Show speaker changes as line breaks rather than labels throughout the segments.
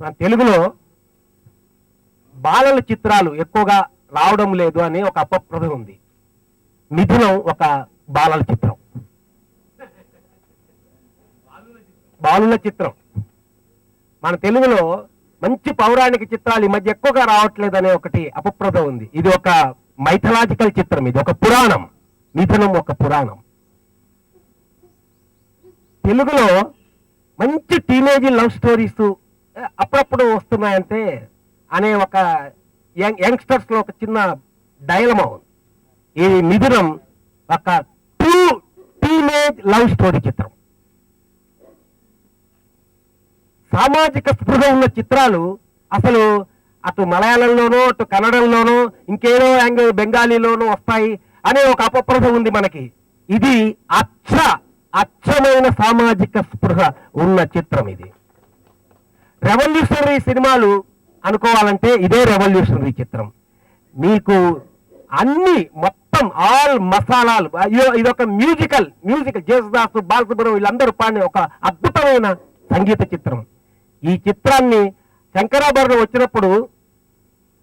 మన తెలుగులో బాలల చిత్రాలు ఎక్కువగా రావడం లేదు అని ఒక అపప్రద ఉంది. మిథునం ఒక బాలల చిత్రం, బాలుల చిత్రం. మన తెలుగులో మంచి పౌరాణిక చిత్రాలు ఈ మధ్య ఎక్కువగా రావట్లేదు అనే ఒకటి అపప్రద ఉంది. ఇది ఒక మైథలాజికల్ చిత్రం, ఇది ఒక పురాణం. మిథునం ఒక పురాణం. తెలుగులో మంచి టీనేజ్ లవ్ స్టోరీస్ అప్పుడప్పుడు వస్తున్నాయంటే అనే ఒక యంగ్స్టర్స్ లో ఒక చిన్న డైలమా ఉంది. ఈ మిథునం ఒక టీనేజ్ లవ్ స్టోరీ చిత్రం. సామాజిక స్పృహ ఉన్న చిత్రాలు అసలు అటు మలయాళంలోనూ అటు కన్నడంలోనూ ఇంకేదో బెంగాలీలోనూ వస్తాయి అనే ఒక అపప్రద ఉంది మనకి. ఇది అచ్చమైన సామాజిక స్పృహ ఉన్న చిత్రం. ఇది రెవల్యూషనరీ సినిమాలు అనుకోవాలంటే ఇదే రెవల్యూషనరీ చిత్రం. మీకు అన్ని మొత్తం ఆల్ మసాలాలు, ఇదొక మ్యూజికల్ జేసుదాసు, బాలసుబ్రహ్మణ్యం వీళ్ళందరూ పాడిన ఒక అద్భుతమైన సంగీత చిత్రం. ఈ చిత్రాన్ని శంకరాభరణం వచ్చినప్పుడు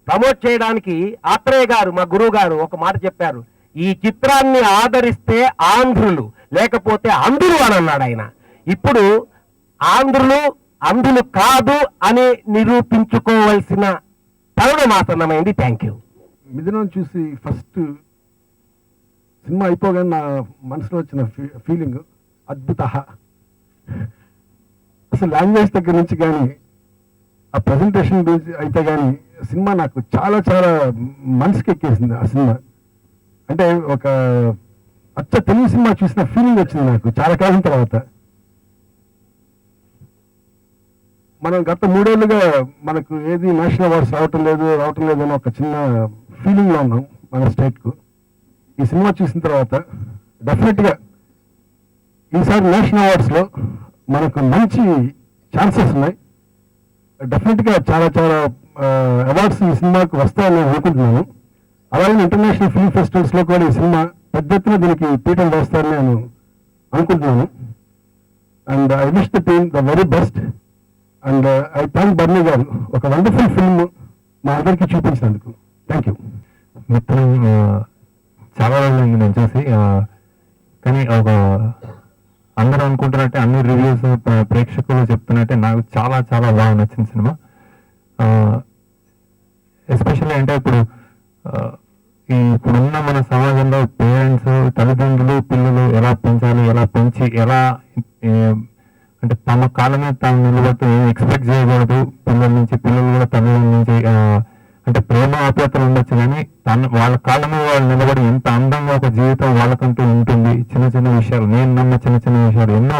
ప్రమోట్ చేయడానికి ఆత్రేయ గారు, మా గురువు గారు, ఒక మాట చెప్పారు. ఈ చిత్రాన్ని ఆదరిస్తే ఆంధ్రులు, లేకపోతే అంధులు అని అన్నాడు ఆయన. ఇప్పుడు ఆంధ్రులు అంధులు కాదు అని నిరూపించుకోవాల్సిన తరుణం ఆసన్నమైంది. Thank you.
మిథునం చూసి ఫస్ట్ సినిమా అయిపోగానే నా మనసులో వచ్చిన ఫీలింగ్ అద్భుత. అసలు లాంగ్వేజ్ దగ్గర నుంచి కానీ ఆ ప్రజెంటేషన్ అయితే కానీ సినిమా నాకు చాలా చాలా మనసుకి ఎక్కేసింది. ఆ సినిమా అంటే ఒక అచ్చ తెలుగు సినిమా చూసిన ఫీలింగ్ వచ్చింది నాకు చాలా కాలం తర్వాత. మనం గత 3 ఏళ్ళుగా మనకు ఏది నేషనల్ అవార్డ్స్ రావటం లేదు అని ఒక చిన్న ఫీలింగ్లో ఉన్నాం మన స్టేట్కు. ఈ సినిమా చూసిన తర్వాత డెఫినెట్గా ఈసారి నేషనల్ అవార్డ్స్లో మనకు మంచి ఛాన్సెస్ ఉన్నాయి. డెఫినెట్గా చాలా చాలా అవార్డ్స్ ఈ సినిమాకు వస్తాయని నేను అనుకుంటున్నాను. అలాగే ఇంటర్నేషనల్ ఫిల్మ్ ఫెస్టివల్స్లో కూడా ఈ సినిమా పెద్ద ఎత్తున దీనికి పీఠం వేస్తారని నేను అనుకుంటున్నాను. And I wish the team the very best. And I thank బర్నీ గారు, ఒక వండర్ఫుల్ ఫిల్మ్ మా అందరికీ చూపించినందుకు. Thank you.
మిత్రం చాలా రోజులైంది నేను చూసి, కానీ ఒక అందరూ అనుకుంటున్నట్టే అన్ని రివ్యూస్ ప్రేక్షకులు చెప్తున్నట్టే నాకు చాలా చాలా బాగా నచ్చిన సినిమా. ఎస్పెషల్లీ అంటే ఇప్పుడున్న మన సమాజంలో పేరెంట్స్, తల్లిదండ్రులు పిల్లలు ఎలా పెంచాలి, ఎలా పెంచి ఎలా అంటే తమ కాళ్ళ మీద తాము నిలబడుతూ ఏం ఎక్స్పెక్ట్ చేయకూడదు పిల్లల నుంచి. పిల్లలు కూడా తల్లిదండ్రుల నుంచి అంటే ప్రేమ ఆప్యాయతలు ఉండొచ్చు, కానీ వాళ్ళ కాళ్ళ మీద వాళ్ళు నిలబడి ఎంత అందంగా ఒక జీవితం వాళ్ళకంటూ ఉంటుంది. చిన్న చిన్న విషయాలు, నేను నమ్మ చిన్న చిన్న విషయాలు ఎన్నో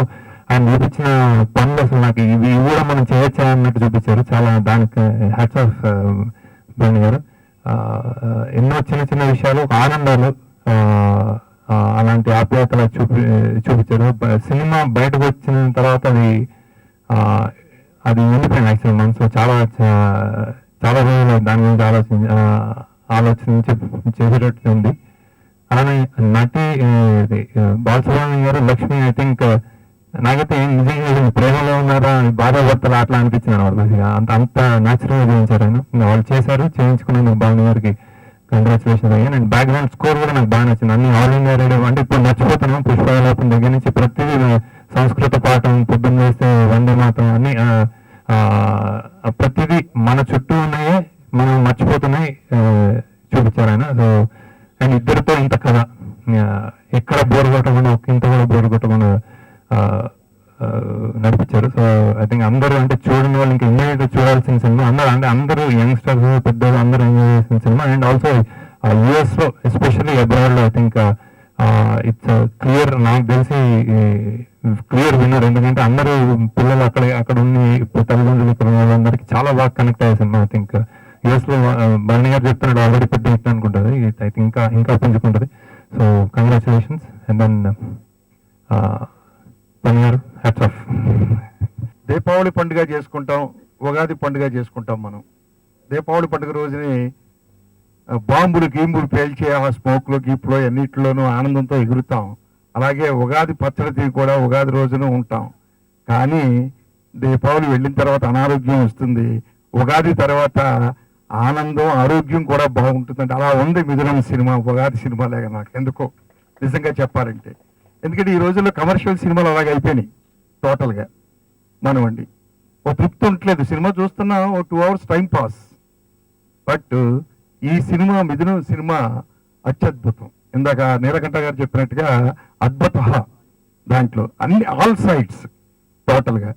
ఆయన చూపించిన పనులు అసలు నాకు ఇవి కూడా మనం చేయొచ్చా అన్నట్టు చూపించారు. చాలా దానికి హ్యాట్స్ ఆఫ్ బర్నీ గారు. ఎన్నో చిన్న చిన్న విషయాలు, ఒక ఆనందాలు, అలాంటి ఆప్యాయతలు చూపించారు. సినిమా బయటకు వచ్చిన తర్వాత అది ఉండిపోయింది యాక్చువల్ మనసులో. చాలా రోజులు దాని గురించి ఆలోచించి చేసేటట్టు ఉంది. అలానే నటి బాలసుబ్రహ్మణ్యం గారు, లక్ష్మి, ఐ థింక్ నాకైతే నిజంగా ప్రేమలో ఉన్నారా, బాధపడతారా అట్లా అనిపించింది అనమాట. అంత న్యాచురల్గా చూపించారు ఆయన. వాళ్ళు చేయించుకున్నాను భావన గారికి కంగ్రాచులేషన్స్ అయ్యాను. అండ్ బ్యాక్గ్రౌండ్ స్కోర్ కూడా నాకు బాగా నచ్చింది. అన్ని ఆల్ ఇండియా రేడియో అంటే ఇప్పుడు మర్చిపోతున్నాం. పుష్పవిలాపం దగ్గర నుంచి ప్రతిదీ సంస్కృత పాఠం, పొద్దున్న వేస్తే వందే మాత్రం అన్ని ప్రతిదీ మన చుట్టూ ఉన్నాయే మనం మర్చిపోతున్నాయి చూపించారు ఆయన. సో అండ్ ఇద్దరితో ఇంత కథ ఎక్కడ బోర్ కొట్టకుండా, ఒక్కింత కూడా బోర్ కొట్టకుండా నడిపించారు. సో ఐ థింక్ అందరూ అంటే చూడని వాళ్ళు ఇంకా ఇమ్మీడియట్గా చూడాల్సిన సినిమా. అందరూ యంగ్స్టర్స్, పెద్దలు అందరూ ఎంజాయ్ చేసిన సినిమా. అండ్ ఆల్సో యుఎస్లో ఎస్పెషల్లీ అబ్రాడ్లో ఐ థింక్ ఇట్స్ క్లియర్, నాకు తెలిసి క్లియర్ విన్నర్. ఎందుకంటే అందరూ పిల్లలు అక్కడ ఉన్న తల్లిదండ్రులు ఇక్కడ ఉన్న వాళ్ళందరికీ చాలా బాగా కనెక్ట్ అయ్యే సినిమా. ఐ థింక్ యుఎస్లో బర్నీ గారు చెప్తున్నాడు ఆల్రెడీ పెద్ద హిట్ అనుకుంటుంది. ఐ థింక్ ఇంకా పుంజుకుంటుంది. So congratulations. అండ్ దెన్ బర్నీ గారు హ్యాట్స్ ఆఫ్.
దీపావళి పండుగ చేసుకుంటాం, ఉగాది పండుగ చేసుకుంటాం. మనం దీపావళి పండుగ రోజుని బాంబులు గీంబులు పేల్చి ఆ స్మోక్లో గీపులో అన్నింటిలోనూ ఆనందంతో ఎగురుతాం. అలాగే ఉగాది పచ్చడి కూడా ఉగాది రోజున ఉంటాం. కానీ దీపావళి వెళ్ళిన తర్వాత అనారోగ్యం వస్తుంది, ఉగాది తర్వాత ఆనందం ఆరోగ్యం కూడా బాగుంటుందంటే అలా ఉంది మిథునం సినిమా, ఉగాది సినిమా లాగా నాకు ఎందుకో నిజంగా చెప్పాలంటే. ఎందుకంటే ఈ రోజుల్లో కమర్షియల్ సినిమాలు అలాగే అయిపోయినాయి టోటల్గా. మనమండి ఓ తృప్తి ఉండట్లేదు, సినిమా చూస్తున్నా ఓ 2 hours టైం పాస్. బట్ ఈ సినిమా మిథునం సినిమా అత్యద్భుతం. ఇందాక నీలకంఠ గారు చెప్పినట్టుగా అద్భుత, దాంట్లో అన్ని ఆల్ సైడ్స్ టోటల్గా.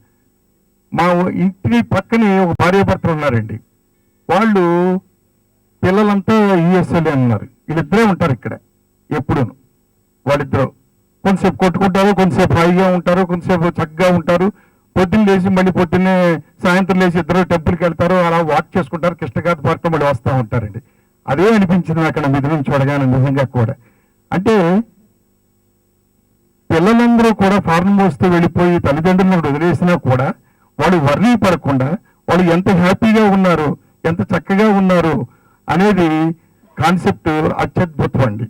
మా ఇంటి పక్కనే ఒక భార్యాభర్తలు ఉన్నారండి, వాళ్ళు పిల్లలంతా యుఎస్ఏలే ఉన్నారు, వీళ్ళిద్దరే ఉంటారు ఇక్కడ ఎప్పుడూను. వాళ్ళిద్దరు కొంతసేపు కొట్టుకుంటారు, కొంతసేపు హాయిగా ఉంటారు, కొంతసేపు చక్కగా ఉంటారు. పొద్దున్న లేచి మళ్ళీ పొద్దున్నే సాయంత్రం లేచి ఇద్దరు టెంపుల్కి వెళ్తారు, అలా వాక్ చేసుకుంటారు, కృష్ణగాథ పార్క్ మళ్ళీ వస్తూ ఉంటారండి. అదే అనిపించింది అక్కడ మిథునం చూడగానే నిజంగా కూడా. అంటే పిల్లలందరూ కూడా ఫారెన్ వస్తూ వెళ్ళిపోయి తల్లిదండ్రులను వదిలేసినా కూడా వాళ్ళు వర్రీ పడకుండా వాళ్ళు ఎంత హ్యాపీగా ఉన్నారు, ఎంత చక్కగా ఉన్నారు అనేది కాన్సెప్ట్ అత్యద్భుతం అండి.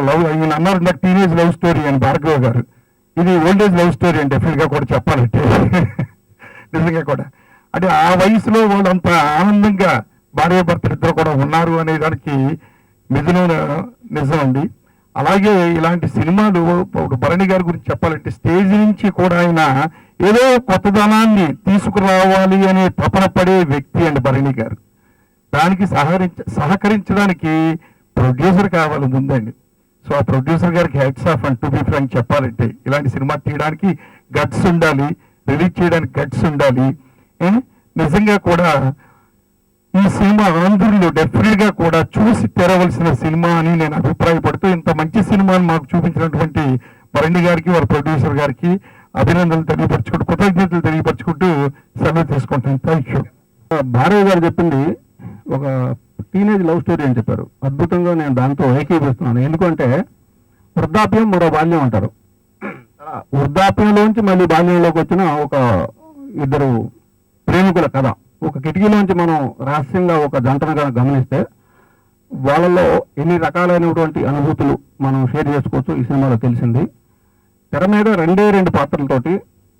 లవ్ ఈయన అన్నారు నాకు టీనేజ్ లవ్ స్టోరీ అని భార్గవ్ గారు, ఇది ఓల్డేజ్ లవ్ స్టోరీ అని డెఫినెట్గా కూడా చెప్పాలంటే నిజంగా కూడా. అంటే ఆ వయసులో వాళ్ళు అంత ఆనందంగా భార్యాభర్తలు ఇద్దరు కూడా ఉన్నారు అనే దానికి మిథునం నిజం అండి. అలాగే ఇలాంటి సినిమాలు ఇప్పుడు భరణి గారి గురించి చెప్పాలంటే స్టేజ్ నుంచి కూడా ఆయన ఏదో కొత్తదనాన్ని తీసుకురావాలి అనే తపన పడే వ్యక్తి అండి భరణి గారు. దానికి సహకరించడానికి ప్రొడ్యూసర్ కావాలి ముందండి. సో ఆ ప్రొడ్యూసర్ గారికి hats off and to be frank చెప్పాలంటే ఇలాంటి సినిమా తీయడానికి గట్స్ ఉండాలి, రిలీజ్ చేయడానికి గట్స్ ఉండాలి. నిజంగా కూడా ఈ సినిమా ఆంధ్రులు డెఫినెట్ గా కూడా చూసి తెరవలసిన సినిమా అని నేను అభిప్రాయపడుతూ, ఇంత మంచి సినిమాని మాకు చూపించినటువంటి భరణి గారికి వారి ప్రొడ్యూసర్ గారికి అభినందనలు తెలియపరచుకుంటూ, కృతజ్ఞతలు తెలియపరచుకుంటూ సెలవు తీసుకుంటాను. Thank you.
భారవి గారు చెప్పింది ఒక టీనేజ్ లవ్ స్టోరీ అని చెప్పారు, అద్భుతంగా నేను దాంతో ఏకీపిస్తున్నాను. ఎందుకంటే వృద్ధాప్యం మరో బాల్యం అంటారు. వృద్ధాప్యంలోంచి మళ్ళీ బాల్యంలోకి వచ్చిన ఒక ఇద్దరు ప్రేమికుల కథ. ఒక కిటికీలోంచి మనం రహస్యంగా ఒక జంటను గమనిస్తే వాళ్ళలో ఎన్ని రకాలైనటువంటి అనుభూతులు మనం షేర్ చేసుకోవచ్చు ఈ సినిమాలో తెలిసింది. తెర మీద 2 పాత్రలతోటి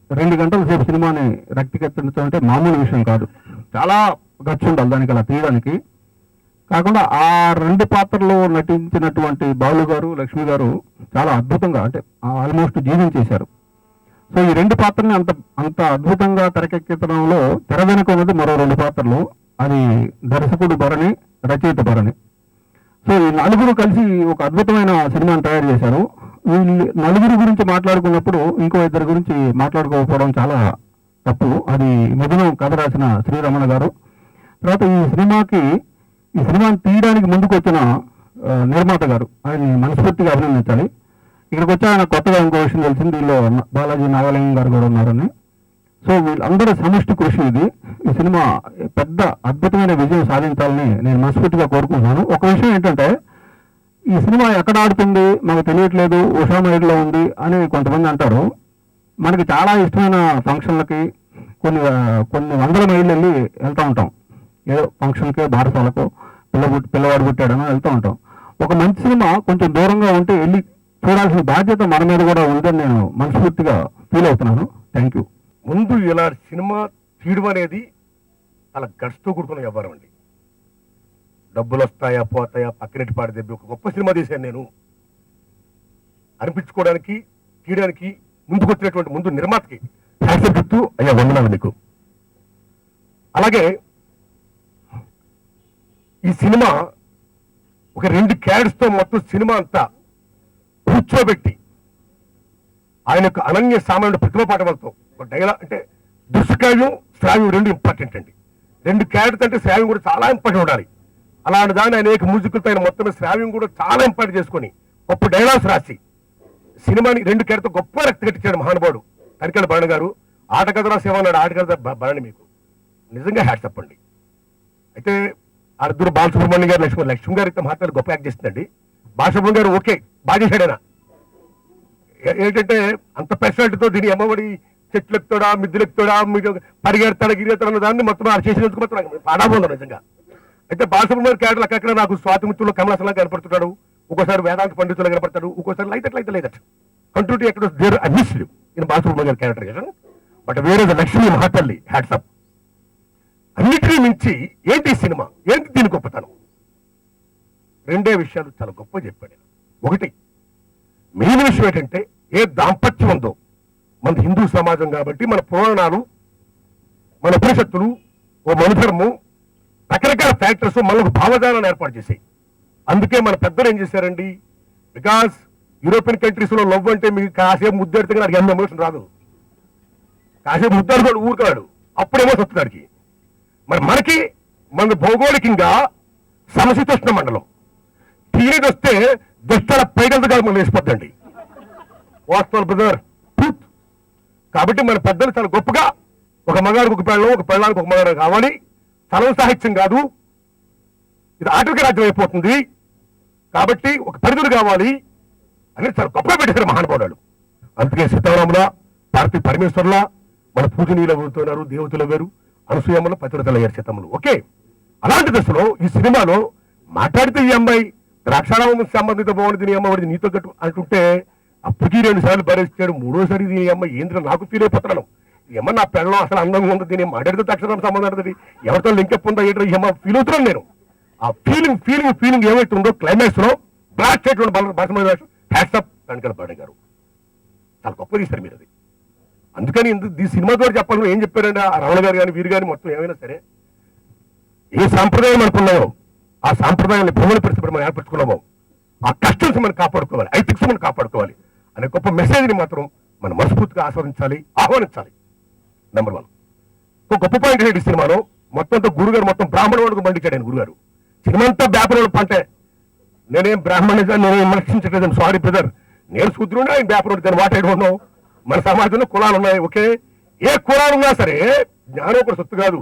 2 గంటల సేపు సినిమాని రక్తికెత్తించడం అంటే మామూలు విషయం కాదు, చాలా గచ్చు ఉండాలి దానికి అలా తీయడానికి. కాకుండా ఆ 2 పాత్రలో నటించినటువంటి బాలు గారు, లక్ష్మి గారు చాలా అద్భుతంగా అంటే ఆల్మోస్ట్ జీవించేశారు. సో ఈ 2 పాత్రని అంత అద్భుతంగా తెరకెక్కించడంలో తెర వెనుక ఉన్నది మరో 2 పాత్రలు. అది దర్శకుడు భరణి, రచయిత భరణి. సో ఈ నలుగురు కలిసి ఒక అద్భుతమైన సినిమాని తయారు చేశారు. వీళ్ళు నలుగురు గురించి మాట్లాడుకున్నప్పుడు ఇంకో 2 గురించి మాట్లాడుకోకపోవడం చాలా తప్పు. అది మిథునం కథ రాసిన శ్రీరమణ గారు. తర్వాత ఈ సినిమాని తీయడానికి ముందుకు వచ్చిన నిర్మాత గారు, ఆయన మనస్ఫూర్తిగా అభినందించాలి. ఇక్కడికి వచ్చి ఆయన కొత్తగా ఇంకో విషయం తెలిసింది, దీనిలో బాలాజీ నాగలింగం గారు కూడా ఉన్నారని. సో వీళ్ళందరూ సమిష్టి కృషి ఇది. ఈ సినిమా పెద్ద అద్భుతమైన విజయం సాధించాలని నేను మనస్ఫూర్తిగా కోరుకుంటున్నాను. ఒక విషయం ఏంటంటే ఈ సినిమా ఎక్కడ ఆడుతుంది మాకు తెలియట్లేదు, ఉషా మైడ్లో ఉంది అని కొంతమంది అంటారు. మనకి చాలా ఇష్టమైన ఫంక్షన్లకి కొన్ని వందల మైళ్ళు వెళ్ళి వెళ్తూ ఉంటాం. ఏదో ఫంక్షన్కి బారసాలకు పిల్లవాడు పుట్టాడని వెళ్తూ ఉంటాం. ఒక మంచి సినిమా కొంచెం దూరంగా ఉంటే వెళ్ళి చూడాల్సిన బాధ్యత మన మీద కూడా ఉందని నేను మనస్ఫూర్తిగా ఫీల్ అవుతున్నాను. Thank you.
ముందు ఇలా సినిమా తీయడం అనేది అలా గట్స్తో కూడుకున్న వ్యవహారం అండి. డబ్బులు వస్తాయా పోతాయా పక్కనెట్టి పాడి దెబ్బ ఒక గొప్ప సినిమా తీశాను నేను అనిపించుకోవడానికి తీయడానికి ముందుకొచ్చినటువంటి ముందు నిర్మాతకి హ్యాట్సాప్ చెప్తూ అయ్యా వందనాలు మీకు. అలాగే ఈ సినిమా ఒక 2 క్యాడ్స్తో మొత్తం సినిమా అంతా కూర్చోబెట్టి ఆయన యొక్క అనన్య సామాన్యుడు ప్రతిభ పాఠవాలతో ఒక డైలాగ్ అంటే దృశ్యకావ్యం శ్రావ్యం 2 ఇంపార్టెంట్ అండి. 2 క్యారెక్టర్స్ అంటే శ్రావ్యం కూడా చాలా ఇంపార్టెంట్ ఉండాలి. అలాంటి దాన్ని అనేక మ్యూజికల్ పైన మొత్తం శ్రావ్యం కూడా చాలా ఇంపార్టెంట్ చేసుకొని గొప్ప డైలాగ్స్ రాసి సినిమాని 2 క్యారెక్టర్ గొప్ప రక్తి కట్టించాడు మహానుభావుడు తనికెళ్ళ భరణి గారు. ఆటకథ రాసి ఏమన్నాడు ఆటకథ భరణి మీకు నిజంగా హ్యాట్స్ చెప్పండి. అయితే అర్ధుడు బాలసుబ్రహ్మణ్యం గారు లక్ష్మి గారు అయితే మాట్లాడి గొప్ప యాక్ట్ చేస్తుందండి. బాలసుబ్రహ్మణ్యం గారు ఓకే బాగా చేశాడైనా ఏంటంటే అంత పర్సనాలిటీతో దీని అమ్మఒడి చెట్లు ఎక్కుతాడా మిద్దులు ఎక్కుతాడా మీరు పరిగెడతాడా గిరిగెడతాడు అన్న దాన్ని మొత్తం చేసినందుకు మొత్తం నాకు పాడాబోదు నిజంగా. అయితే బాలసుబ్రహ్మణ్యం క్యారెక్టర్ అక్కడ నాకు స్వాతిమిత్రుల్లో కమలాసంలా కనపడుతున్నాడు, ఒక్కోసారి వేదాంత పండితులు కనపడతాడు, ఒక్కోసారి లైట్ లైట్ కంట్రోటీ ఎక్కడ దేర్ అడ్మిస్డ్ ఇన్ బాలసుబ్రహ్మణ్యం గారి క్యారెక్టర్.
బట్ వేరే లక్ష్మి మహాతల్లి హ్యాట్సప్. అన్నిటినీ మించి ఏంటి ఈ సినిమా, ఏంటి దీని గొప్పతనం? రెండే విషయాలు చాలా గొప్ప చెప్పాడు. ఒకటి, మెయిన్ విషయం ఏంటంటే ఏ దాంపత్యం ఉందో, మన హిందూ సమాజం కాబట్టి మన పురాణాలు, మన ఉపనిషత్తులు, ఓ మనుధర్మం, రకరకాల ఫ్యాక్టర్స్ మనకు భావజాలను ఏర్పాటు చేసాయి. అందుకే మన పెద్దలు ఏం చేశారండి, బికాస్ యూరోపియన్ కంట్రీస్ లో లవ్ అంటే మీకు కాసేపు ముద్దాడితే నాకు ఎంత ఎమోషన్ రాదు. కాసేపు ముద్దాడు ఊరుకాడు, అప్పుడు ఎమోషన్ వస్తుంది దానికి. మరి మనకి మన భౌగోళికంగా సమశీతోష్ణ మండలం, టీనేజ్ వస్తే దుష్టాల పైగలతో కాదు మనం వేసిపోద్దండి. వాస్తవాలు బ్రదర్, ట్రూత్. కాబట్టి మన పెద్దలు చాలా గొప్పగా ఒక మగాడికి ఒక పెళ్ళం, ఒక పెళ్ళానికి ఒక మగాడు కావాలి, చలవ సాహిత్యం కాదు, ఇది ఆటవిక రాజ్యం అయిపోతుంది, కాబట్టి ఒక పరిధులు కావాలి అనేది చాలా గొప్పగా పెట్టేశారు మహానుభావుడు. అందుకే సీతారాముల, పార్వతీ పరమేశ్వర్ల, మన పూజనీయులు అవుతున్నారు, దేవతలు వేరు, అనసూయమ్మలు, పతివ్రతలు అయ్యారు సీతమ్మలు. ఓకే, అలాంటి దశలో ఈ సినిమాలో మాట్లాడితే ఈ అమ్మాయి ద్రాక్షారామం సంబంధిత బాగుంది, నీ అమ్మ నీతో గట్టు అంటుంటే అప్పటికి 2 సార్లు భరిస్తాడు, 3వసారి దీని అమ్మ ఏంద్ర నాకు ఫీల్ అయిపోతున్నాను. ఈ అమ్మ నా పెళ్ళం అసలు అందంగా ఉంది, దీని మాట్లాడితే ద్రాక్షారామ సంబంధం ఉంటుంది, ఎవరితో లింకప్ ఉందా ఏంటో ఈ అమ్మ ఫీల్ అవుతున్నాను నేను. ఆ ఫీలింగ్ ఏమైతే ఉందో క్లైమాక్స్ లో బ్లాక్ స్టేట్ హ్యాట్సప్ వెంకట పాడే గారు చాలా గొప్ప తీస్తారు మీరు అది. అందుకని ఈ సినిమా ద్వారా చెప్పాలని ఏం చెప్పారంటే ఆ రమణ గారు కానీ వీరు కానీ మొత్తం ఏమైనా సరే ఏ సాంప్రదాయం అనుకున్నామో ఆ సాంప్రదాయాన్ని భూముల పరిస్థితి మనం ఏర్పరచుకున్నామో ఆ కస్టమ్స్ మనం కాపాడుకోవాలి, ఐథిక్స్ మనం కాపాడుకోవాలి అనే గొప్ప మెసేజ్ని మాత్రం మనం మనస్ఫూర్తిగా ఆస్వాదించాలి, ఆహ్వానించాలి. నెంబర్ 1. ఒక గొప్ప పాయింట్ ఏంటి సినిమాలో మొత్తం గురుగారు మొత్తం బ్రాహ్మణ వాడుకు పండించాడు ఆయన గురుగారు. సినిమా అంతా వ్యాపారం పంటే, నేనేం బ్రాహ్మణిగా నేనేం విమర్శించట్లేదు, సారీ బ్రదర్, నేను శూద్రుడు ఆయన వ్యాపారం దాన్ని వాటేడుకున్నాం. మన సమాజంలో కులాలు ఉన్నాయి, ఓకే, ఏ కులాలు ఉన్నా సరే జ్ఞానం ఒకటి సొత్తు కాదు.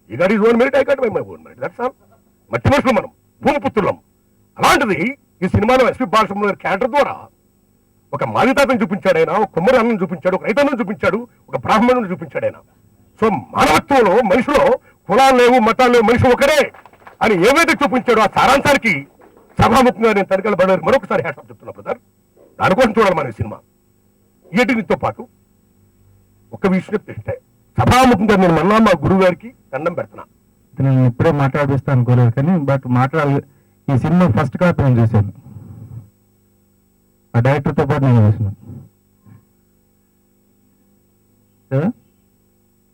ఈ గారి own merit, I got my own merit, that's all. మట్టి మనుషులు మనం, భూమిపుత్రులం. అలాంటిది ఈ సినిమాలో ఎస్పీ బాలసుబ్రహ్మణ్యం క్యారెక్టర్ ద్వారా ఒక మాదితాతను చూపించాడు ఆయన, ఒక కుమ్మరి అన్నం చూపించాడు, ఒక రైతన్నం చూపించాడు, ఒక బ్రాహ్మణుని చూపించాడు ఆయన. సో మానవత్వంలో మనిషిలో కులాలు లేవు, మతాలు లేవు, మనిషి ఒకరే అని ఏవైతే చూపించాడో ఆ సారాంశానికి సభాముఖంగా నేను తనిఖీలు పడారు మరొకసారి హ్యాట్సాప్ చెప్తున్నా బ్రదర్. దానికోసం చూడాలి మన సినిమా. వీటితో పాటు ఒక విషయం చెప్తే సభాముఖంగా నేను మళ్ళా మా గురువు గారికి దండం పెడుతున్నా.
నేను ఇప్పుడే మాట్లాడిస్తాను అనుకోలేదు, కానీ బట్ ఈ సినిమా ఫస్ట్ కాపీ నేను చూశాను, ఆ డైరెక్టర్తో పాటు నేను చూసినాను.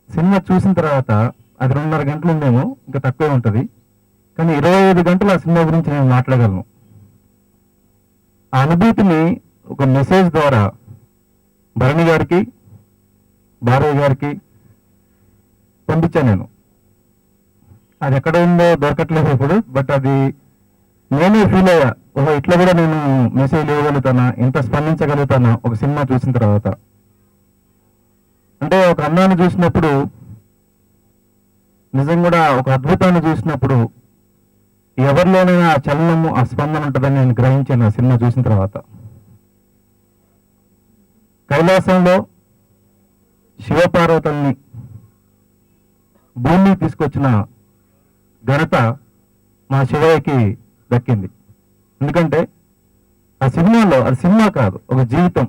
సినిమా చూసిన తర్వాత అది 2.5 గంటలు ఉందేమో, ఇంకా తక్కువే ఉంటుంది, కానీ 25 గంటలు ఆ సినిమా గురించి నేను మాట్లాడగలను. ఆ అనుభూతిని ఒక మెసేజ్ ద్వారా భరణి గారికి, భార్య గారికి పంపించాను నేను. అది ఎక్కడ ఉందో దొరకట్లేదు ఇప్పుడు, బట్ అది నేనే ఫీల్ అయ్యా, ఓహో ఇట్లా కూడా నేను మెసేజ్ ఇవ్వగలుగుతానా, ఇంత స్పందించగలుగుతానా ఒక సినిమా చూసిన తర్వాత. అంటే ఒక అందాన్ని చూసినప్పుడు, నిజం కూడా ఒక అద్భుతాన్ని చూసినప్పుడు ఎవరిలోనైనా ఆ చలనము, ఆ స్పందన ఉంటుందని నేను గ్రహించాను ఆ సినిమా చూసిన తర్వాత. కైలాసంలో శివపార్వతుల్ని భూమికి తీసుకొచ్చిన ఘనత మా శివయ్యకి దక్కింది. ఎందుకంటే ఆ సినిమాలో, అది సినిమా కాదు, ఒక జీవితం.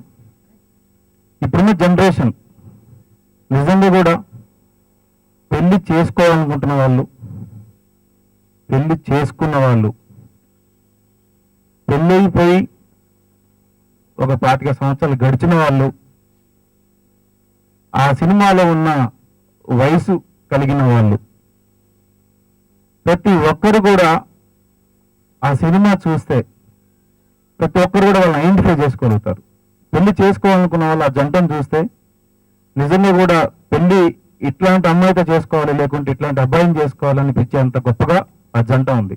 ఇప్పుడున్న జనరేషన్ నిజంగా కూడా పెళ్లి చేసుకోవాలనుకుంటున్న వాళ్ళు, పెళ్లి చేసుకున్న వాళ్ళు, పెళ్ళి అయిపోయి ఒక 25 సంవత్సరాలు గడిచిన వాళ్ళు, ఆ సినిమాలో ఉన్న వయసు కలిగిన వాళ్ళు, ప్రతి ఒక్కరు కూడా ఆ సినిమా చూస్తే ప్రతి ఒక్కరు కూడా వాళ్ళని ఐడెంటిఫై చేసుకోగలుగుతారు. పెళ్లి చేసుకోవాలనుకున్న వాళ్ళు ఆ జంటను చూస్తే నిజంగా కూడా పెళ్లి ఇట్లాంటి అమ్మాయితో చేసుకోవాలి, లేకుంటే ఇట్లాంటి అబ్బాయిని చేసుకోవాలనిపించేంత గొప్పగా ఆ జంట ఉంది.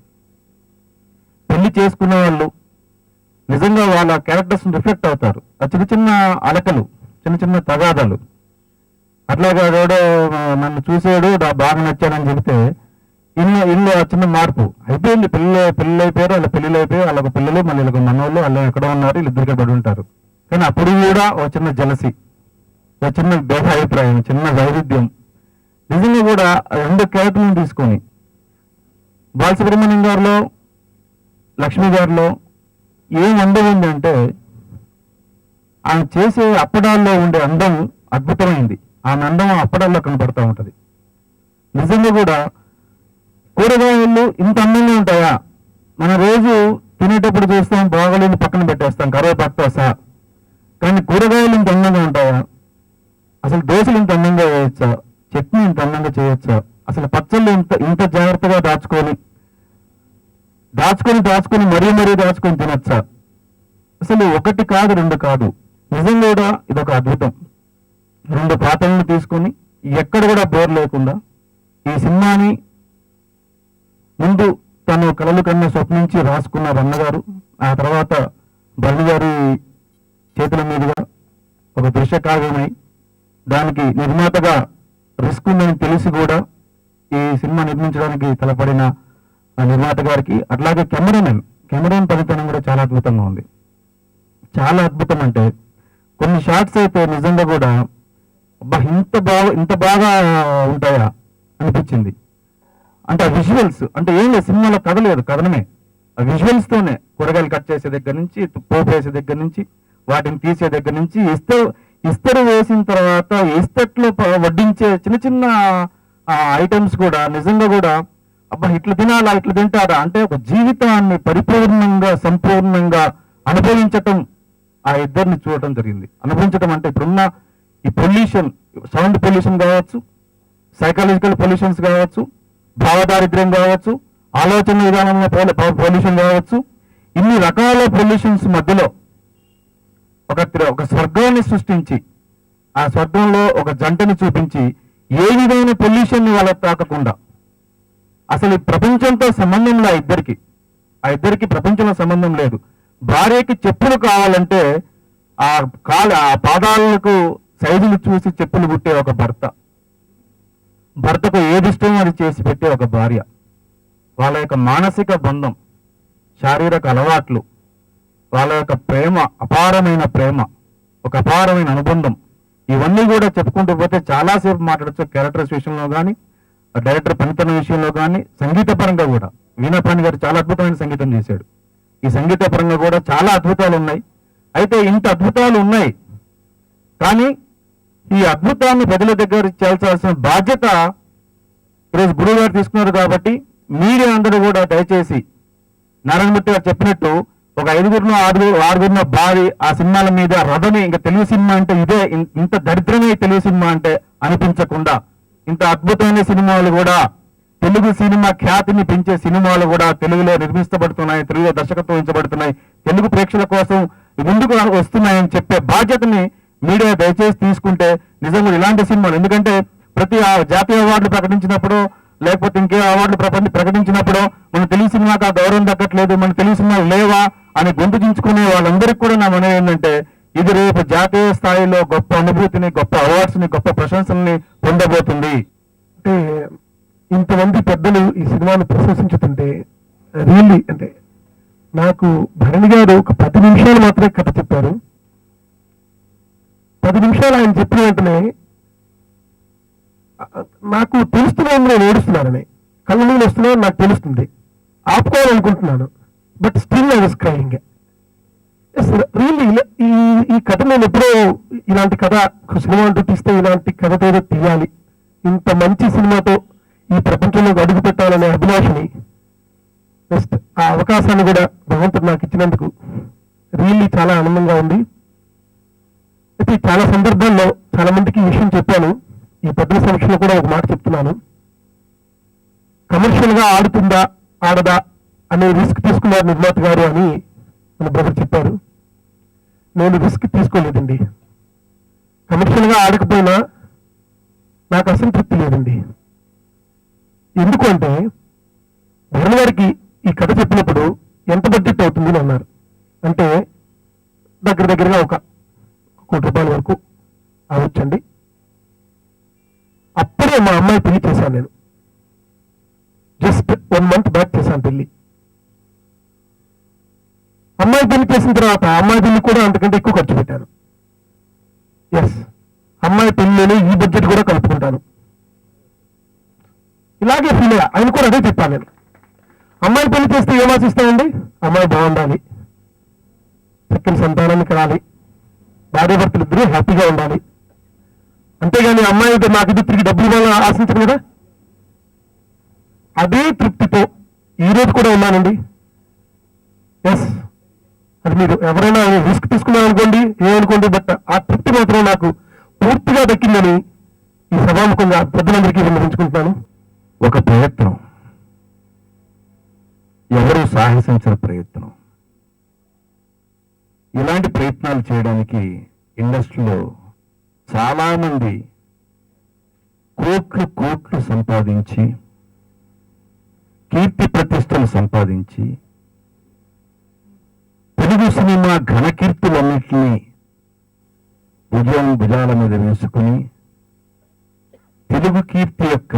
పెళ్లి చేసుకున్న వాళ్ళు నిజంగా వాళ్ళ క్యారెక్టర్స్ రిఫ్లెక్ట్ అవుతారు. ఆ చిన్న చిన్న అలకలు, చిన్న చిన్న తగాదాలు, అట్లాగా ఎవడో నన్ను చూసాడు బాగా నచ్చాడని చెబితే ఇల్లు ఆ చిన్న మార్పు అయిపోయింది. పిల్లలు అయిపోయారు, వాళ్ళ పెళ్ళిళ్ళు అయిపోయారు, వాళ్ళ పిల్లలు, మళ్ళీ వీళ్ళకి మనోళ్ళు, వాళ్ళు ఎక్కడ ఉన్నారు, వీళ్ళిద్దరికే పడి ఉంటారు. కానీ అప్పుడు కూడా ఒక చిన్న జలసి, ఒక చిన్న భేదాభిప్రాయం, చిన్న వైరుధ్యం. నిజంగా కూడా 2 క్యారెక్టర్లను తీసుకొని బాలసుబ్రహ్మణ్యం గారిలో, లక్ష్మి గారిలో ఏం అందం ఉందంటే ఆయన చేసే అప్పడాల్లో ఉండే అందం అద్భుతమైంది.
ఆమె అందం అప్పడల్లా కనపడతా ఉంటది. నిజంగా కూడా కూరగాయలు ఇంత అందంగా ఉంటాయా? మన రోజు తినేటప్పుడు చూస్తాం, బాగోలేని పక్కన పెట్టేస్తాం కరివేపాకుతో సహా. కానీ కూరగాయలు ఇంత అందంగా ఉంటాయా? అసలు దోశలు ఇంత అందంగా వేయచ్చా? చట్నీ ఇంత అందంగా చేయొచ్చా? అసలు పచ్చళ్ళు ఇంత జాగ్రత్తగా దాచుకొని మరీ దాచుకొని తినొచ్చా? అసలు ఒకటి కాదు, రెండు కాదు, నిజంగా కూడా ఇదొక అద్భుతం. 2 పాత్రలను తీసుకొని ఎక్కడ కూడా బోర్ లేకుండా ఈ సినిమాని ముందు తను కలలు కన్నా స్వప్నించి రాసుకున్న రన్న గారు, ఆ తర్వాత బల్లి గారి చేతుల మీదుగా ఒక దృశ్య కావ్యమై దానికి నిర్మాతగా రిస్క్ ఉందని తెలిసి కూడా ఈ సినిమా నిర్మించడానికి తలపడిన ఆ నిర్మాత గారికి, అట్లాగే కెమెరామెన్ పనితనం కూడా చాలా అద్భుతంగా ఉంది. చాలా అద్భుతం అంటే కొన్ని షాట్స్ అయితే నిజంగా కూడా అబ్బా ఇంత బాగా ఉంటాయా అనిపించింది. అంటే ఆ విజువల్స్ అంటే ఏం లేదు, సినిమాలో కథ లేదు, కథనమే. ఆ విజువల్స్ తోనే కూరగాయలు కట్ చేసే దగ్గర నుంచి, పోపు వేసే దగ్గర నుంచి, వాటిని తీసే దగ్గర నుంచి, ఇస్తరు వేసిన తర్వాత ఇస్తట్లో వడ్డించే చిన్న ఐటమ్స్ కూడా నిజంగా కూడా అబ్బా ఇట్లా తినాలా, ఇట్లా తింటారా అంటే ఒక జీవితాన్ని పరిపూర్ణంగా సంపూర్ణంగా అనుభవించటం ఆ ఇద్దరిని చూడటం జరిగింది. అనుభవించటం అంటే ఇప్పుడున్న ఈ పొల్యూషన్, సౌండ్ పొల్యూషన్ కావచ్చు, సైకాలజికల్ పొల్యూషన్స్ కావచ్చు, భావదారిద్ర్యం కావచ్చు, ఆలోచన విధానంలో పొల్యూషన్ కావచ్చు, ఇన్ని రకాల పొల్యూషన్స్ మధ్యలో ఒక స్వర్గాన్ని సృష్టించి ఆ స్వర్గంలో ఒక జంటని చూపించి ఏ విధమైన పొల్యూషన్ వాళ్ళకి తాకకుండా, అసలు ఈ ప్రపంచంతో సంబంధం లే ఆ ఇద్దరికి ప్రపంచంలో సంబంధం లేదు. భార్యకి చెప్పులు కావాలంటే ఆ పాదాలకు సైజులు చూసి చెప్పులు కుట్టే ఒక భర్తకు ఏది ఇష్టమో అది చేసి పెట్టే ఒక భార్య, వాళ్ళ యొక్క మానసిక బంధం, శారీరక అలవాట్లు, వాళ్ళ యొక్క ప్రేమ, అపారమైన ప్రేమ, ఒక అపారమైన అనుబంధం, ఇవన్నీ కూడా చెప్పుకుంటూ పోతే చాలాసేపు మాట్లాడచ్చు. క్యారెక్టర్స్ విషయంలో కానీ, డైరెక్టర్ పనితనం విషయంలో కానీ, సంగీత పరంగా కూడా వీణాపాణి గారు చాలా అద్భుతమైన సంగీతం చేశాడు. ఈ సంగీత పరంగా కూడా చాలా అద్భుతాలు ఉన్నాయి. అయితే ఇంత అద్భుతాలు ఉన్నాయి కానీ ఈ అద్భుతాన్ని ప్రజల దగ్గర చేల్చాల్సిన బాధ్యత ఈరోజు గురువు గారు తీసుకున్నారు. కాబట్టి మీడియా అందరూ కూడా దయచేసి నారాయణమూర్తి గారు చెప్పినట్టు ఒక 5-6 బారి ఆ సినిమాల మీద రథని, ఇంకా తెలుగు సినిమా అంటే ఇదే, ఇంత దరిద్రమే తెలుగు సినిమా అంటే అనిపించకుండా, ఇంత అద్భుతమైన సినిమాలు కూడా, తెలుగు సినిమా ఖ్యాతిని పెంచే సినిమాలు కూడా తెలుగులో నిర్మించబడుతున్నాయి, తెలుగులో దర్శకత్వం వహించబడుతున్నాయి, తెలుగు ప్రేక్షకుల కోసం ముందుకు వస్తున్నాయని చెప్పే బాధ్యతని మీడియా దయచేసి తీసుకుంటే నిజంగా ఇలాంటి సినిమాలు, ఎందుకంటే ప్రతి జాతీయ అవార్డులు ప్రకటించినప్పుడు లేకపోతే ఇంకే అవార్డులు ప్రకటించినప్పుడు మన తెలుగు సినిమాకి ఆ గౌరవం దక్కట్లేదు, మన తెలుగు సినిమాలు లేవా అని గొంతు దించుకునే వాళ్ళందరికీ కూడా నా మనవి ఏంటంటే ఇది రేపు జాతీయ స్థాయిలో గొప్ప అనుభూతిని, గొప్ప అవార్డ్స్ ని, గొప్ప ప్రశంసల్ని పొందబోతుంది.
అంటే ఇంతమంది పెద్దలు ఈ సినిమాను ప్రశంసించుతుంటే రియల్లీ అంటే నాకు భరణి గారు ఒక 10 నిమిషాలు మాత్రమే కథ చెప్పారు. 10 నిమిషాలు ఆయన చెప్పిన వెంటనే నాకు తెలుస్తున్నాను, నేను ఏడుస్తున్నానని, కళ్ళ నీళ్ళు వస్తున్నాయని నాకు తెలుస్తుంది, ఆపుకోవాలనుకుంటున్నాను, but still I was crying. Really ఈ కథ నేను ఎప్పుడో ఇలాంటి కథ సినిమా అంటూ తీస్తే ఇలాంటి కథతో ఏదో తీయాలి, ఇంత మంచి సినిమాతో ఈ ప్రపంచంలోకి అడుగు పెట్టాలనే అభిలాషని, జస్ట్ ఆ అవకాశాన్ని కూడా భగవంతుడు నాకు ఇచ్చినందుకు రియల్లీ చాలా ఆనందంగా ఉంది. అయితే చాలా సందర్భాల్లో చాలా మందికి ఈ విషయం చెప్పాను, ఈ పెద్దల సమక్షంలో కూడా ఒక మాట చెప్తున్నాను. కమర్షియల్ గా ఆడుతుందా ఆడదా అనే రిస్క్ తీసుకున్నారు నిర్మాత గారు అని మన బ్రదర్ చెప్పారు. నేను రిస్క్ తీసుకోలేదండి. కమర్షియల్ గా ఆడకపోయినా నాకు అసంతృప్తి లేదండి. ఎందుకు అంటే భరణి గారికి ఈ కథ చెప్పినప్పుడు ఎంత బడ్జెట్ అవుతుంది అని అన్నారు. అంటే దగ్గరగా ఒక ₹1,00,00,000 వరకు అవచ్చండి. అప్పుడే మా అమ్మాయి పెళ్లి చేశాను నేను. జస్ట్ 1 month బ్యాక్ చేశాను పెళ్లి. అమ్మాయి పెళ్లి చేసిన తర్వాత అమ్మాయి పెళ్లి కూడా అంతకంటే ఎక్కువ ఖర్చు పెట్టాను. ఎస్, అమ్మాయి పెళ్లిని ఈ బడ్జెట్ కూడా కలుపుకుంటాను. ఇలాగే ఫీల్ అయ్యా. ఆయన కూడా అదే చెప్పాను నేను. అమ్మాయి పెళ్లి చేస్తే ఏం ఆశిస్తామండి? అమ్మాయి బాగుండాలి, చక్కని సంతానాన్ని కనాలి, భార్యాభర్తలు ఇద్దరూ హ్యాపీగా ఉండాలి.
అంతేగాని అమ్మాయి అయితే నాకు ఇది తిరిగి డబ్బులు ఇవ్వాలని ఆశించదు కదా. అదే తృప్తితో ఈ రోజు కూడా ఉన్నానండి. ఎస్, అది మీరు ఎవరైనా రిస్క్ తీసుకున్నారనుకోండి, ఏమనుకోండి, బట్ ఆ తృప్తి మాత్రం నాకు పూర్తిగా దక్కిందని ఈ సభాముఖంగా పెద్దలందరికీ విన్నవించుకుంటున్నాను.
ఒక ప్రయత్నం, ఎవరు సాహసించిన ప్రయత్నం. ఇలాంటి ప్రయత్నాలు చేయడానికి ఇండస్ట్రీలో చాలా మంది కోట్లు కోట్లు సంపాదించి, కీర్తి ప్రతిష్టలు సంపాదించి, తెలుగు సినిమా ఘనకీర్తులన్నింటినీ భుజాల మీద వేసుకుని తెలుగు కీర్తి యొక్క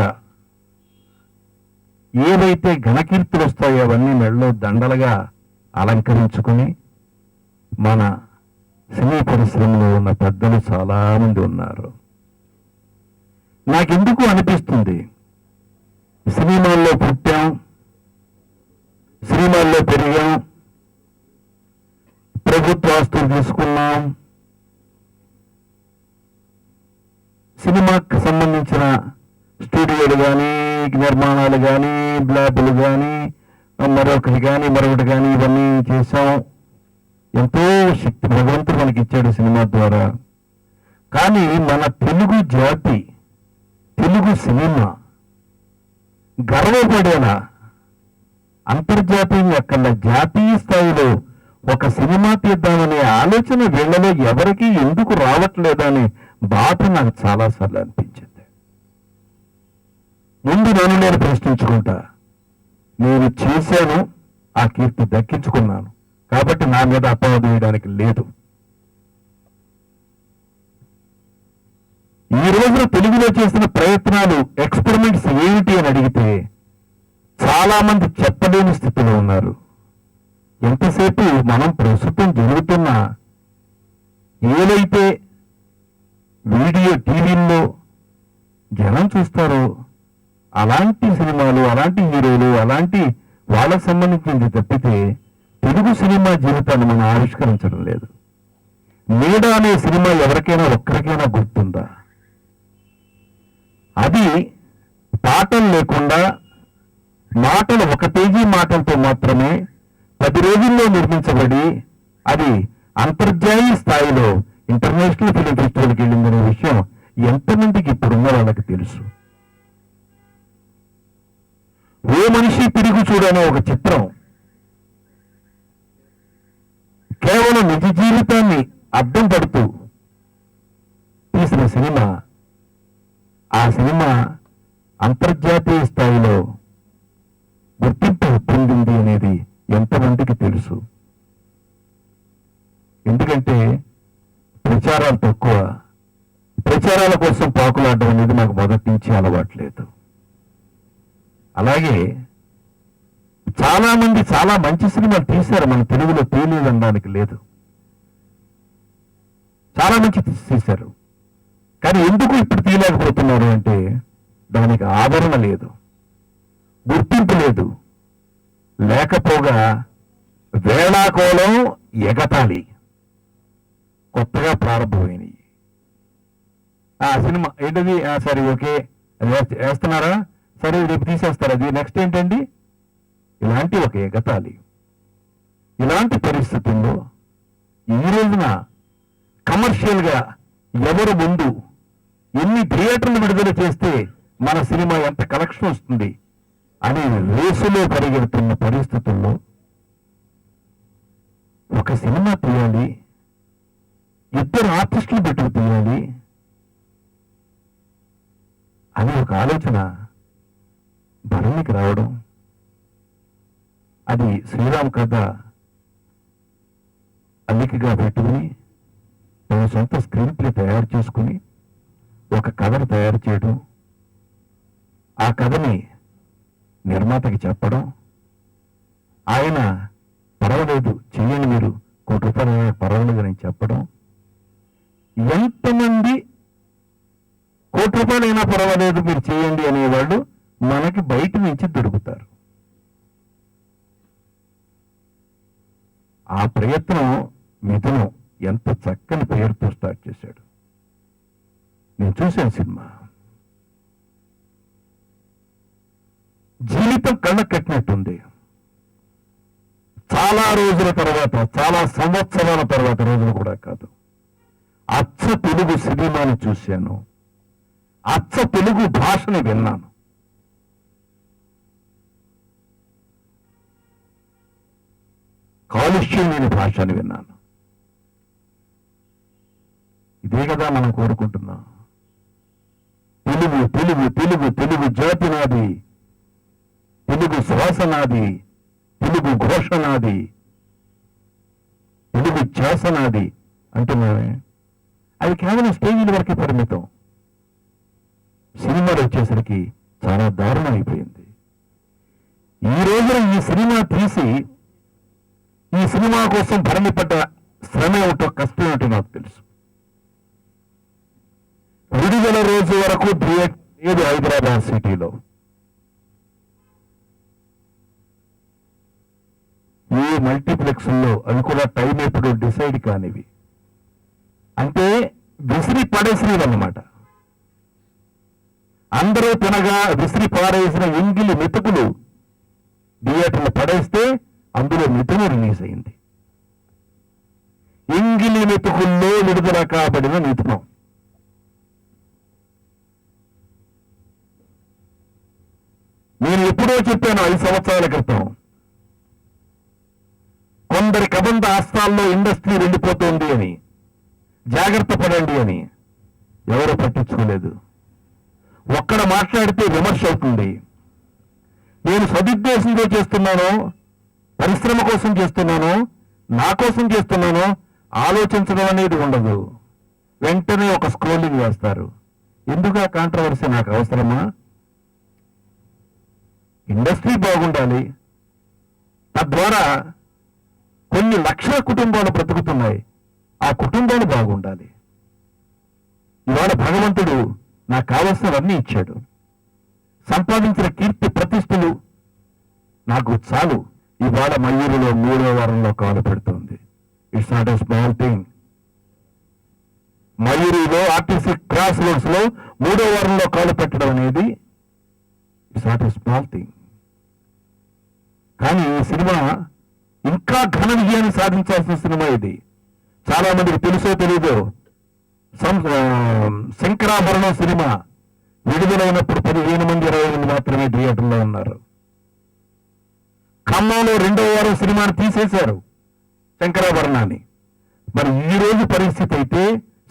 ఏవైతే ఘనకీర్తులు వస్తాయో అవన్నీ మెడలో దండలుగా అలంకరించుకుని మన సినీ పరిశ్రమలో ఉన్న పెద్దలు చాలా మంది ఉన్నారు. నాకెందుకు అనిపిస్తుంది, సినిమాల్లో పుట్టాం, సినిమాల్లో పెరిగాం, ప్రభుత్వ ఆస్తులు తీసుకున్నాం, సినిమాకి సంబంధించిన స్టూడియోలు కానీ, నిర్మాణాలు కానీ, బ్లాబులు కానీ, మరొకటి కానీ ఇవన్నీ చేశాం. ఎంతో శక్తి భగవంతుడు మనకి ఇచ్చాడు సినిమా ద్వారా. కానీ మన తెలుగు జాతి, తెలుగు సినిమా గర్వపడేలా అంతర్జాతీయంగా కన్నా జాతీయ స్థాయిలో ఒక సినిమా తీద్దామనే ఆలోచన వీళ్ళలో ఎవరికి ఎందుకు రావట్లేదని బాధ నాకు చాలాసార్లు అనిపించింది. ముందు నేను ప్రశ్నించుకుంటా, నేను చేశాను, ఆ కీర్తి దక్కించుకున్నాను, కాబట్టి నా మీద అపవాదం వేయడానికి లేదు. ఈ రోజున తెలుగులో చేసిన ప్రయత్నాలు, ఎక్స్పెరిమెంట్స్ ఏమిటి అని అడిగితే చాలా మంది చెప్పలేని స్థితిలో ఉన్నారు. ఎంతసేపు మనం ప్రస్తుతం జరుగుతున్న ఏదైతే వీడియో టీవీల్లో జనం చూస్తారో అలాంటి సినిమాలు, అలాంటి హీరోలు, అలాంటి వాళ్ళకు సంబంధించింది తప్పితే తెలుగు సినిమా జీవితాన్ని మనం ఆవిష్కరించడం లేదు. నీడ అనే సినిమా ఎవరికైనా ఒక్కరికైనా గుర్తుందా? అది పాటలు లేకుండా, మాటలు ఒక పేజీ మాటలతో మాత్రమే 10 రోజుల్లో నిర్మించబడి అది అంతర్జాతీయ స్థాయిలో ఇంటర్నేషనల్ ఫిలిం ఫెస్టివల్కి వెళ్ళిందనే విషయం ఎంతమందికి ఇప్పుడున్న వాళ్ళకి తెలుసు. ఓ మనిషి తిరిగి చూడనే ఒక చిత్రం కేవలం నిజ జీవితాన్ని అర్థం పడుతూ తీసిన సినిమా, ఆ సినిమా అంతర్జాతీయ స్థాయిలో గుర్తింపు పొందింది అనేది ఎంతమందికి తెలుసు? ఎందుకంటే ప్రచారాలు తక్కువ, ప్రచారాల కోసం పాకులాడడం అనేది నాకు మొదటి నుంచి అలవాట్లేదు. అలాగే చాలా మంది చాలా మంచి సినిమాలు తీశారు, మన తెలుగులో తీయలేదు అనడానికి లేదు, చాలా మంచి తీశారు. కానీ ఎందుకు ఇప్పుడు తీయలేకపోతున్నారు అంటే దానికి ఆదరణ లేదు, గుర్తింపు లేదు, లేకపోగా వేళాకోళం, ఎగతాళి కొత్తగా ప్రారంభమైనవి. ఆ సినిమా ఏంటది, సరే ఓకే అది వేస్తున్నారా, సరే రేపు తీసేస్తారు, అది నెక్స్ట్ ఏంటండి, ఇలాంటి ఒక ఎగతాళి. ఇలాంటి పరిస్థితుల్లో ఈ రోజున కమర్షియల్గా ఎవరు ముందు ఎన్ని థియేటర్లు విడుదల చేస్తే మన సినిమా ఎంత కలెక్షన్ వస్తుంది అని రేసులో పరిగెడుతున్న పరిస్థితుల్లో ఒక సినిమా తీయాలి, 2 ఆర్టిస్టులు పెట్టుకు తీయాలి అని ఒక ఆలోచన భరణికి రావడం, అది శ్రీరామ్ కథ అల్లికగా పెట్టుకుని తన సొంత స్క్రీన్ ప్లే తయారు చేసుకుని ఒక కథను తయారు చేయడం, ఆ కథని నిర్మాతకి చెప్పడం, ఆయన పర్వాలేదు చెయ్యండి మీరు, ₹1,00,00,000 పర్వాలేదు అని చెప్పడం. ఎంతమంది ₹1,00,00,000 పర్వాలేదు మీరు చేయండి అనేవాళ్ళు మనకి బయట నుంచి దొరుకుతారు. ఆ ప్రయత్నం మిథునం ఎంత చక్కని పేరుతో స్టార్ట్ చేశాడు.
నేను చూశాను సినిమా. జీవితం కళ్ళ కట్టినట్టుంది. చాలా రోజుల తర్వాత, చాలా సంవత్సరాల తర్వాత, రోజులు కూడా కాదు, అచ్చ తెలుగు సినిమాని చూశాను. అచ్చ తెలుగు భాషని విన్నాను. కాలుష్యం లేని భాషని విన్నాను. ఇదే కదా మనం కోరుకుంటున్నాం. తెలుగు తెలుగు తెలుగు తెలుగు జాతి నాది, తెలుగు శ్వాస నాది, తెలుగు ఘోష నాది, తెలుగు ధ్యాస నాది అంటున్నామే. అది కేవలం స్టేజీల వరకే పరిమితం. సినిమాలు వచ్చేసరికి చాలా దారుణం అయిపోయింది. ఈ రోజున ఈ సినిమా తీసి ఈ సినిమా కోసం భరణిపడ్డ శ్రమ ఏమిటో, కష్టం ఏమిటో నాకు తెలుసు. విడుదల రోజు వరకు థియేటర్ లేదు హైదరాబాద్ సిటీలో. ఏ మల్టీప్లెక్స్లో అవి కూడా టైం ఎప్పుడు డిసైడ్ కానివి. అంటే విసిరి పడేసినవి అన్నమాట. అందరూ తినగా విసిరి పారేసిన ఎంగిలి మెతుకులు థియేటర్లు పడేస్తే అందులో మిథును రిలీజ్ అయింది. ఎంగిలి మెతుకుల్లో విడుదల కాబడిన మిథునం. నేను ఎప్పుడో చెప్పాను 5 సంవత్సరాల క్రితం, కొందరి కబంధ ఆస్థాల్లో ఇండస్ట్రీ వెళ్ళిపోతుంది అని, జాగ్రత్త పడండి అని. ఎవరు పట్టించుకోలేదు. ఒక్కడ మాట్లాడితే విమర్శ అవుతుంది. నేను సదుద్దేశంతో చేస్తున్నానో, పరిశ్రమ కోసం చేస్తున్నానో, నా కోసం చేస్తున్నానో ఆలోచించడం అనేది ఉండదు. వెంటనే ఒక స్క్రోలింగ్ వేస్తారు. ఎందుకు ఆ కాంట్రవర్సీ నాకు అవసరమా? ఇండస్ట్రీ బాగుండాలి. తద్వారా కొన్ని లక్షల కుటుంబాలు బ్రతుకుతున్నాయి. ఆ కుటుంబాలు బాగుండాలి. ఇవాళ భగవంతుడు నాకు కావలసినవన్నీ ఇచ్చాడు. సంపాదించిన కీర్తి ప్రతిష్టలు నాకు చాలు. ఇవాళ మయూరులో 3వ వారంలో కాలు పెడుతుంది. It's not a small thing. మయూరిలో ఆర్టీసీ క్రాస్ రోడ్స్ లో 3వ వారంలో కాలు పెట్టడం అనేది it's not a small thing. కానీ ఈ సినిమా ఇంకా ఘన విజయాన్ని సాధించాల్సిన సినిమా ఇది. చాలా మందికి తెలుసో తెలీదో, శంకరాభరణం సినిమా విడుదలైనప్పుడు 15 మంది 20 మంది మాత్రమే థియేటర్లో ఉన్నారు. ఖమ్మంలో 2వ వారం సినిమాని తీసేశారు, శంకరాభరణాన్ని. మరి ఈ రోజు పరిస్థితి అయితే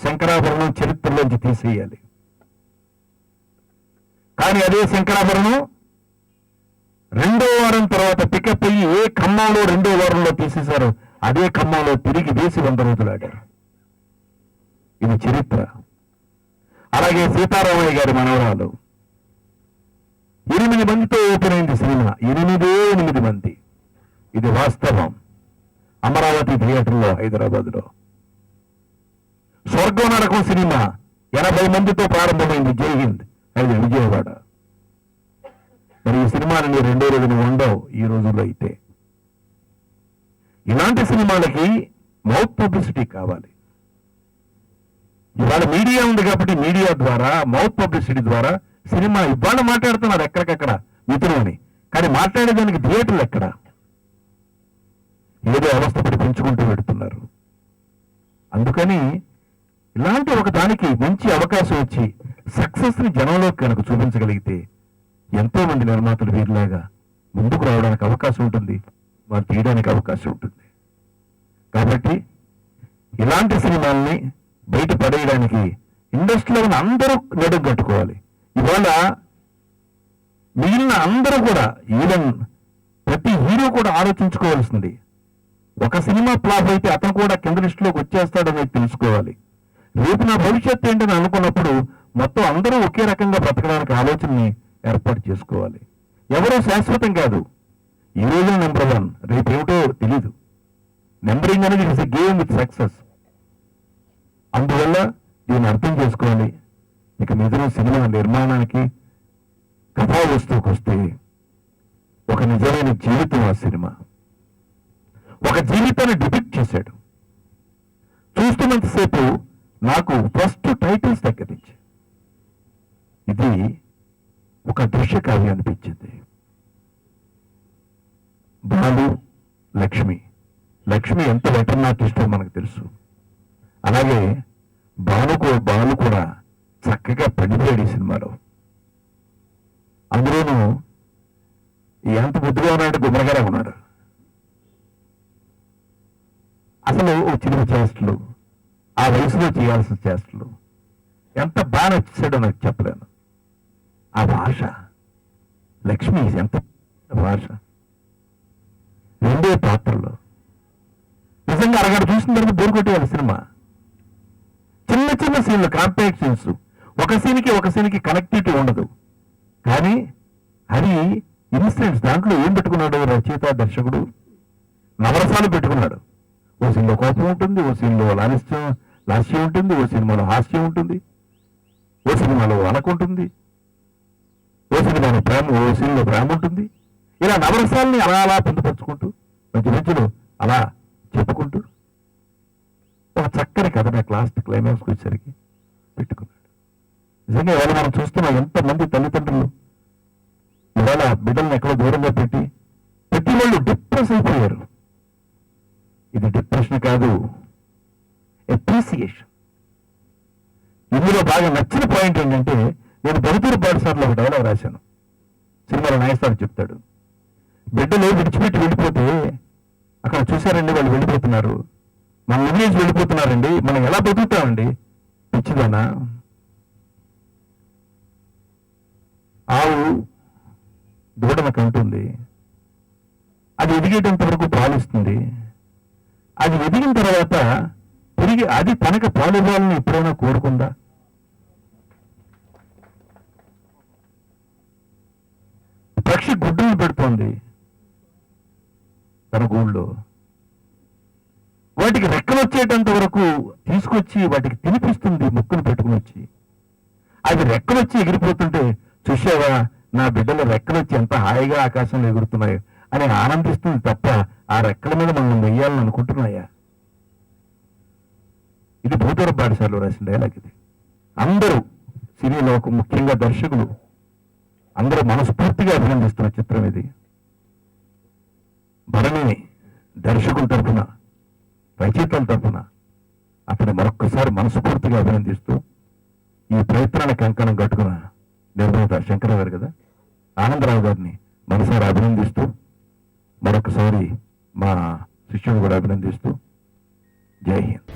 శంకరాభరణం చరిత్రలోంచి తీసేయాలి. కానీ అదే శంకరాభరణం 2వ వారం తర్వాత పికప్ అయ్యి ఏ ఖమ్మంలో 2వ వారంలో తీసేశారు, అదే ఖమ్మంలో తిరిగి వేసి 100 రోజులు ఆడారు. ఇది చరిత్ర. అలాగే సీతారామయ్య గారి మనవరాలు 8 మందితో ఓపెన్ అయింది సినిమా. 8 మంది. ఇది వాస్తవం. అమరావతి థియేటర్లో హైదరాబాద్లో. స్వర్గం నరకం సినిమా 80 మందితో ప్రారంభమైంది. జై హింద్ విజయవాడ. మరి ఈ సినిమాని 2వ రోజున ఉండవు ఈ రోజుల్లో. అయితే ఇలాంటి సినిమాలకి మౌత్ పబ్లిసిటీ కావాలి. ఇవాళ మీడియా ఉంది కాబట్టి మీడియా ద్వారా, మౌత్ పబ్లిసిటీ ద్వారా సినిమా ఇవాళ మాట్లాడుతున్నారు ఎక్కడికక్కడ మిత్రులు అని. కానీ మాట్లాడేదానికి థియేటర్లు ఎక్కడ? ఏదో అవస్థపడి పెంచుకుంటూ పెడుతున్నారు. అందుకని ఇలాంటి ఒక దానికి మంచి అవకాశం వచ్చి సక్సెస్ ని జనంలోకి కనుక చూపించగలిగితే ఎంతో మంది నిర్మాతలు వీరిలాగా ముందుకు రావడానికి అవకాశం ఉంటుంది, వాళ్ళు తీయడానికి అవకాశం ఉంటుంది. కాబట్టి ఇలాంటి సినిమాల్ని బయట పడేయడానికి ఇండస్ట్రీలో ఉన్న అందరూ నడుం కట్టుకోవాలి. ఇవాళ మిగిలిన అందరూ కూడా, ఈవెన్ ప్రతి హీరో కూడా ఆలోచించుకోవాల్సింది, ఒక సినిమా ఫ్లాప్ అయితే అతను కూడా కింద లిస్టులోకి వచ్చేస్తాడనేది తెలుసుకోవాలి. రేపు నా భవిష్యత్తు ఏంటని అనుకున్నప్పుడు మొత్తం అందరూ ఒకే రకంగా బ్రతకడానికి ఆలోచనని ఏర్పాటు చేసుకోవాలి. ఎవరో శాశ్వతం కాదు. ఈ రోజు నెంబర్ 1, రేపు ఏమిటో తెలీదు. నెంబరింగ్ అనేది it's a game with success. అందువల్ల దీన్ని అర్థం చేసుకోవాలి. ఇక నిజమైన సినిమా నిర్మాణానికి కథా వస్తువుకి వస్తే ఒక నిజమైన జీవితం ఆ సినిమా. ఒక జీవితాన్ని డిపిక్ట్ చేశాడు. చూస్తున్నంతసేపు నాకు ఫస్ట్ టైటిల్స్ దగ్గర నుంచి
ఇది ఒక దృశ్య కావ్యం అనిపించింది. బాలు, లక్ష్మి. లక్ష్మి ఎంత వెటర్న్ ఆర్టిస్టో మనకు తెలుసు. అలాగే బాలు కూడా చక్కగా పనిచేయడు ఈ సినిమాలో. అందులోనూ ఎంత బుద్ధిగా ఉన్నాడు, గుమ్మరగానే ఉన్నాడు. అసలు ఓ చిన్న చేష్టలు, ఆ వయసులో చేయాల్సిన చేష్టలు ఎంత బాగా నచ్చేసాడో నాకు చెప్పలేను. ఆ భాష, లక్ష్మి ఎంత భాష, రెండే పాత్రలు నిజంగా అరగడ చూసిన తర్వాత బోరు కొట్టేయాలి సినిమా. చిన్న చిన్న సీన్లు, కాంపాక్ట్ సీన్స్, ఒక సీన్కి కనెక్టివిటీ ఉండదు. కానీ అది ఇన్సిడెంట్స్. దాంట్లో ఏం పెట్టుకున్నాడు రచయిత, దర్శకుడు? నవరసాలు పెట్టుకున్నాడు. ఓ సీన్లో కోపం ఉంటుంది, ఓ సీన్లో లాస్యం ఉంటుంది, ఓ సినిమాలో హాస్యం ఉంటుంది, ఓ సినిమాలో అనుకుంటుంది, ఓ సినిమాలో ప్రేమ, ఓ సీన్లో ప్రేమ ఉంటుంది. ఇలా నవరసాలని అలా పొందుపరుచుకుంటూ మధ్యలో అలా చెప్పుకుంటూ ఒక చక్కని కథ నాకు లాస్ట్ క్లైమాక్స్కి వచ్చేసరికి పెట్టుకున్నాడు. నిజంగా ఇవాళ మనం చూస్తున్నాం ఎంతమంది తల్లిదండ్రులు ఇవాళ బిడ్డలను ఎక్కడో దూరంగా పెట్టి వాళ్ళు డిప్రెస్ అయిపోయారు. ఇది డిప్రెషన్ కాదు, అప్రిసియేషన్. ఇందులో బాగా నచ్చిన పాయింట్ ఏంటంటే, నేను బహుదూర్ పాఠశాలలో ఒక డైలాగ్ రాశాను. సినిమాలో నాయకుడు చెప్తాడు, బిడ్డలు విడిచిపెట్టి వెళ్ళిపోతే అక్కడ చూశారండి వాళ్ళు వెళ్ళిపోతున్నారు, మన విలేజ్ వెళ్ళిపోతున్నారండి, మనం ఎలా బతుకుతామండి? పిచ్చిదానా? ఆవు దూడన కంటుంది, అది ఎదిగేటంత వరకు పాలిస్తుంది. అది ఎదిగిన తర్వాత తిరిగి అది తనకు పాలు ఇవ్వాలని ఎప్పుడైనా కోరుకుందా? పక్షి గుడ్డులు పెడుతోంది తన గూళ్ళో, వాటికి రెక్కలు వచ్చేటంత వరకు తీసుకొచ్చి వాటికి తినిపిస్తుంది ముక్కును పెట్టుకుని వచ్చి. అది రెక్కలు వచ్చి ఎగిరిపోతుంటే చూసావా నా బిడ్డల రెక్కలు వచ్చి ఎంత హాయిగా ఆకాశంలో ఎగురుతున్నాయో అని ఆనందిస్తుంది తప్ప ఆ రెక్కల మీద మనం వెయ్యాలని అనుకుంటున్నాయా? ఇది భూతర పాఠశాలలో రాసిన డైలాగ్. ఇది అందరూ సినీలో ముఖ్యంగా దర్శకులు అందరూ మనస్ఫూర్తిగా అభినందిస్తున్న చిత్రం ఇది. భరణిని దర్శకుల తరఫున, రచయితల తరఫున అతని మరొక్కసారి మనస్ఫూర్తిగా అభినందిస్తూ, ఈ ప్రయత్నానికి కంకణం కట్టుకున్న నిర్మాత శంకరరావు గారు కదా, ఆనందరావు గారిని మనసారి అభినందిస్తూ, మరొకసారి మా శిష్యుని కూడా అభినందిస్తూ, జై హింద్.